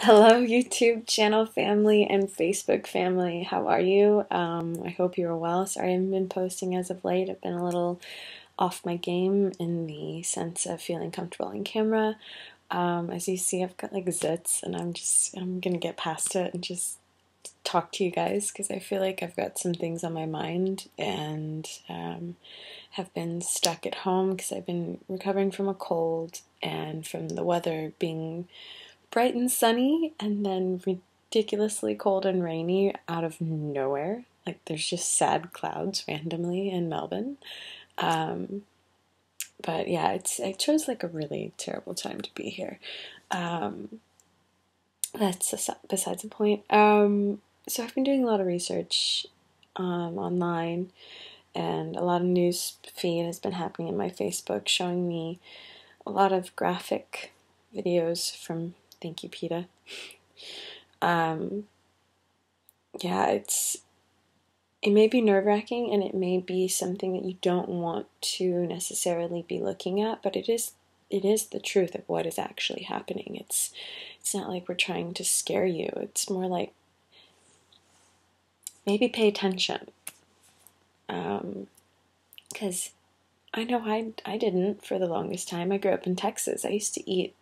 Hello, YouTube channel family and Facebook family. How are you? I hope you're well. Sorry I haven't been posting as of late. I've been a little off my game in the sense of feeling comfortable on camera. As you see, I've got like zits, and I'm gonna get past it and just talk to you guys because I feel like I've got some things on my mind and have been stuck at home because I've been recovering from a cold and from the weather being bright and sunny and then ridiculously cold and rainy out of nowhere. Like there's just sad clouds randomly in Melbourne. Um, but yeah, I chose like a really terrible time to be here. Um, that's besides the point. So I've been doing a lot of research online, and a lot of news feed has been happening in my Facebook showing me a lot of graphic videos from Thank You PETA. Um, yeah, it may be nerve-wracking and it may be something that you don't want to necessarily be looking at, but it is the truth of what is actually happening. It's not like we're trying to scare you. It's more like maybe pay attention. Because I know I didn't for the longest time. I grew up in Texas. I used to eat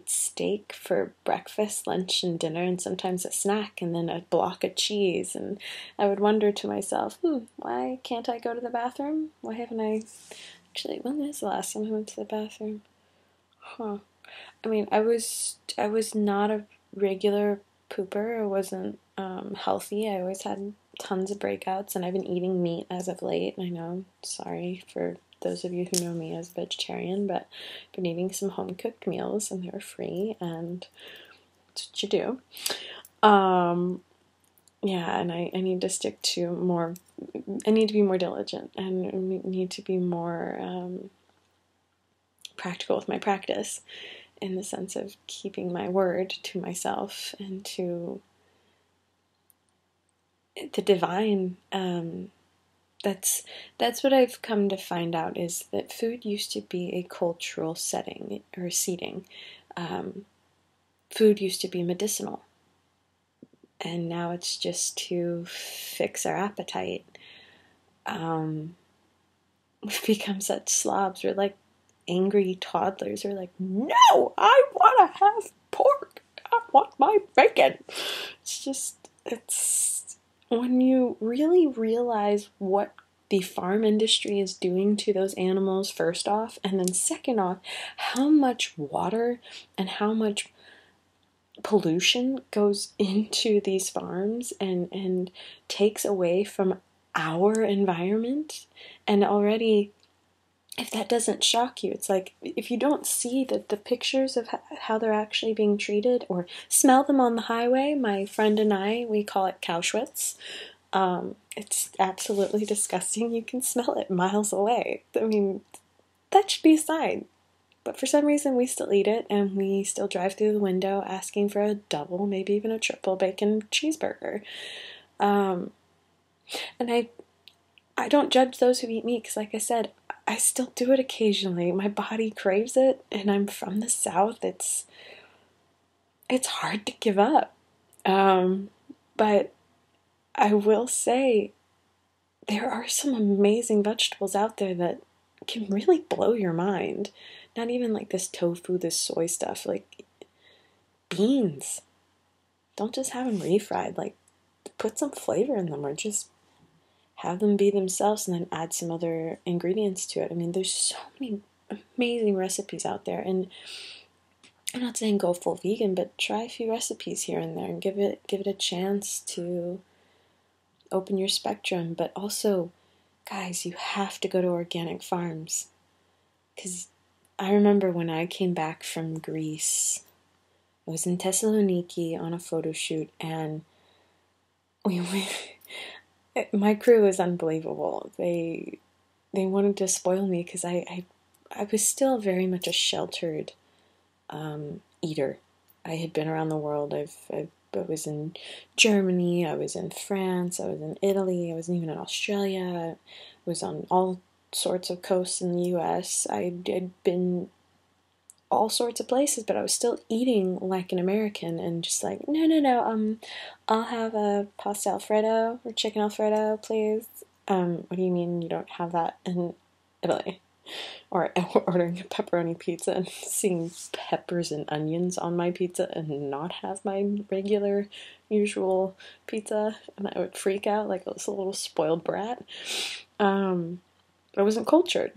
steak for breakfast, lunch, and dinner, and sometimes a snack, and then a block of cheese. And I would wonder to myself, why can't I go to the bathroom? Why haven't I actually? When is the last time I went to the bathroom? Huh. I mean, I was not a regular pooper. I wasn't healthy. I always had tons of breakouts, and I've been eating meat as of late. I know, sorry for those of you who know me as a vegetarian, but I've been eating some home cooked meals, and they were free, and that's what you do. Yeah, and I need to stick to more. I need to be more diligent, and need to be more practical with my practice, in the sense of keeping my word to myself and to the divine. That's what I've come to find out, is that food used to be a cultural setting or seating. Food used to be medicinal, and now it's just to fix our appetite. We've become such slobs. We're like angry toddlers. We're like, no, I want to have pork. I want my bacon. It's when you really realize what the farm industry is doing to those animals, first off, and then second off, how much water and how much pollution goes into these farms and takes away from our environment. And already, if that doesn't shock you, it's like if you don't see the pictures of how they're actually being treated or smell them on the highway. My friend and I, we call it Cowschwitz. It's absolutely disgusting. You can smell it miles away. I mean, that should be a sign. But for some reason, we still eat it, and we still drive through the window asking for a double, maybe even a triple bacon cheeseburger. Um, and I don't judge those who eat meat because, like I said, I still do it occasionally. My body craves it, and I'm from the South. It's hard to give up. But I will say there are some amazing vegetables out there that can really blow your mind. Not even like this tofu, this soy stuff, like beans. Don't just have them refried. Like, put some flavor in them, or just have them be themselves and then add some other ingredients to it. I mean, there's so many amazing recipes out there, and I'm not saying go full vegan, but try a few recipes here and there and give it a chance to open your spectrum. But also, guys, you have to go to organic farms, because I remember when I came back from Greece, I was in Thessaloniki on a photo shoot, and we my crew was unbelievable. They wanted to spoil me because I was still very much a sheltered eater. I had been around the world. I was in Germany, I was in France, I was in Italy, I was even in Australia, I was on all sorts of coasts in the US. I'd been all sorts of places, but I was still eating like an American and just like, no, I'll have a pasta Alfredo or chicken Alfredo, please. What do you mean you don't have that in Italy? Or ordering a pepperoni pizza and seeing peppers and onions on my pizza and not have my regular, usual pizza, and I would freak out like I was a little spoiled brat. I wasn't cultured.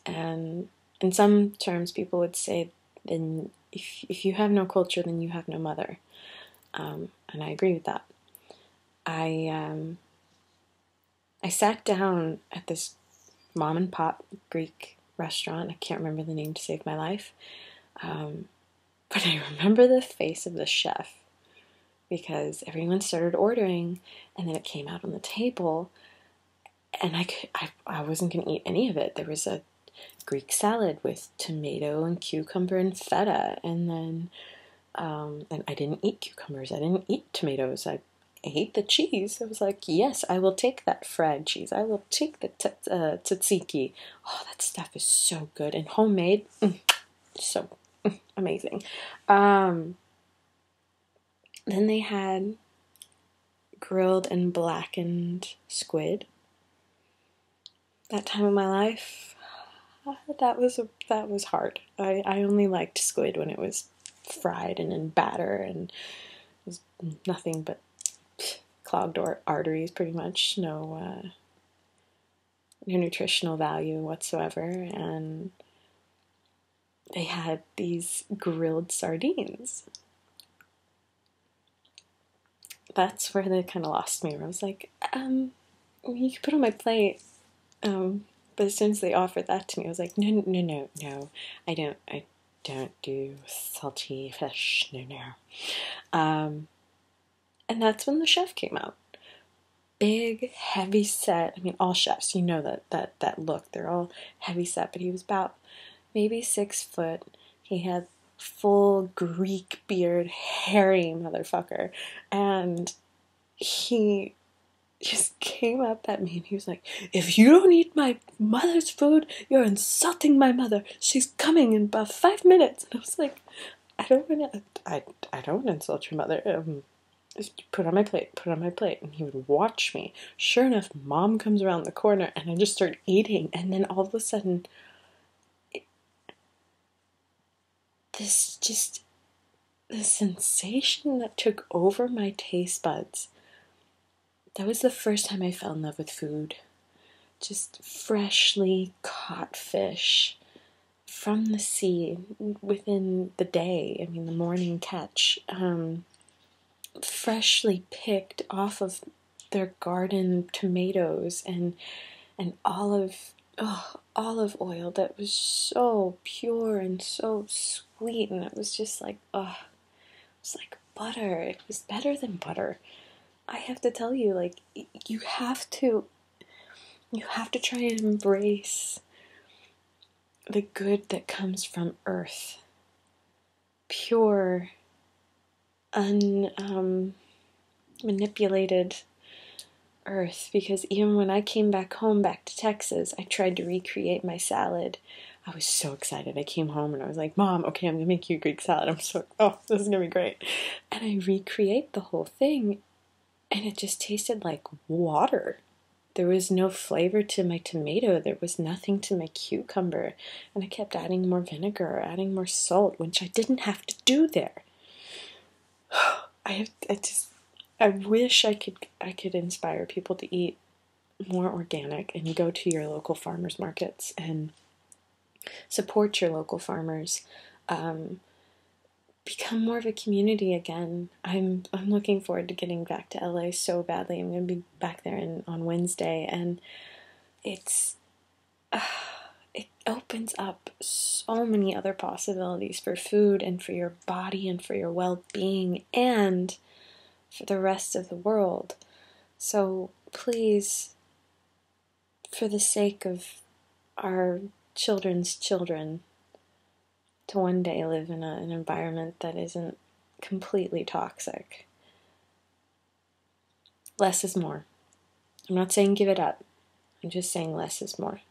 And in some terms, people would say, then if you have no culture, then you have no mother. And I agree with that. I sat down at this mom and pop Greek restaurant. I can't remember the name to save my life. But I remember the face of the chef because everyone started ordering and then it came out on the table and I wasn't going to eat any of it. There was a Greek salad with tomato and cucumber and feta, and then and I didn't eat cucumbers. I didn't eat tomatoes. I ate the cheese. I was like, yes, I will take that fried cheese. I will take the tzatziki. Oh, that stuff is so good and homemade. So amazing. Then they had grilled and blackened squid. That time of my life, that was hard. I only liked squid when it was fried and in batter and it was nothing but clogged arteries, pretty much. No nutritional value whatsoever. And they had these grilled sardines. That's where they kind of lost me. Where I was like, you can put on my plate. But as soon as they offered that to me, I was like, no, I don't do salty fish, no. And that's when the chef came out. Big, heavy set. I mean, all chefs, you know that look. They're all heavy set, but he was about maybe 6 foot. He had full Greek beard, hairy motherfucker, and he just came up at me and he was like, if you don't eat my mother's food, you're insulting my mother. She's coming in about 5 minutes. And I was like, I don't want to insult your mother. Just put on my plate. And he would watch me. Sure enough, mom comes around the corner and I just start eating. And then all of a sudden, the sensation that took over my taste buds. That was the first time I fell in love with food. Just freshly caught fish from the sea within the day. I mean, the morning catch. Freshly picked off of their garden tomatoes and olive oil that was so pure and so sweet, and it was just like, it was like butter. It was better than butter. I have to tell you, like, you have to try and embrace the good that comes from earth. Pure, manipulated earth. Because even when I came back to Texas, I tried to recreate my salad. I was so excited. I came home and I was like, Mom, okay, I'm going to make you a Greek salad. This is going to be great. And I recreate the whole thing. And it just tasted like water. There was no flavor to my tomato. There was nothing to my cucumber. And I kept adding more vinegar, adding more salt, which I didn't have to do there. I wish I could inspire people to eat more organic and go to your local farmers markets and support your local farmers. Become more of a community again. I'm looking forward to getting back to LA so badly. I'm going to be back there on Wednesday, and it opens up so many other possibilities for food and for your body and for your well-being and for the rest of the world. So please, for the sake of our children's children, to one day live in an environment that isn't completely toxic. Less is more. I'm not saying give it up. I'm just saying less is more.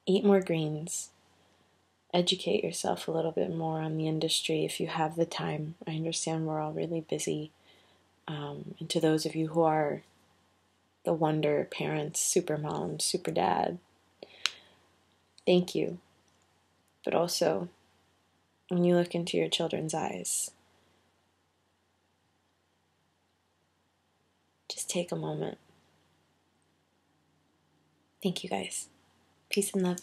Eat more greens. educate yourself a little bit more on the industry if you have the time. I understand we're all really busy. And to those of you who are the wonder parents, super mom, super dad, thank you. But also, when you look into your children's eyes, just take a moment. Thank you guys. Peace and love.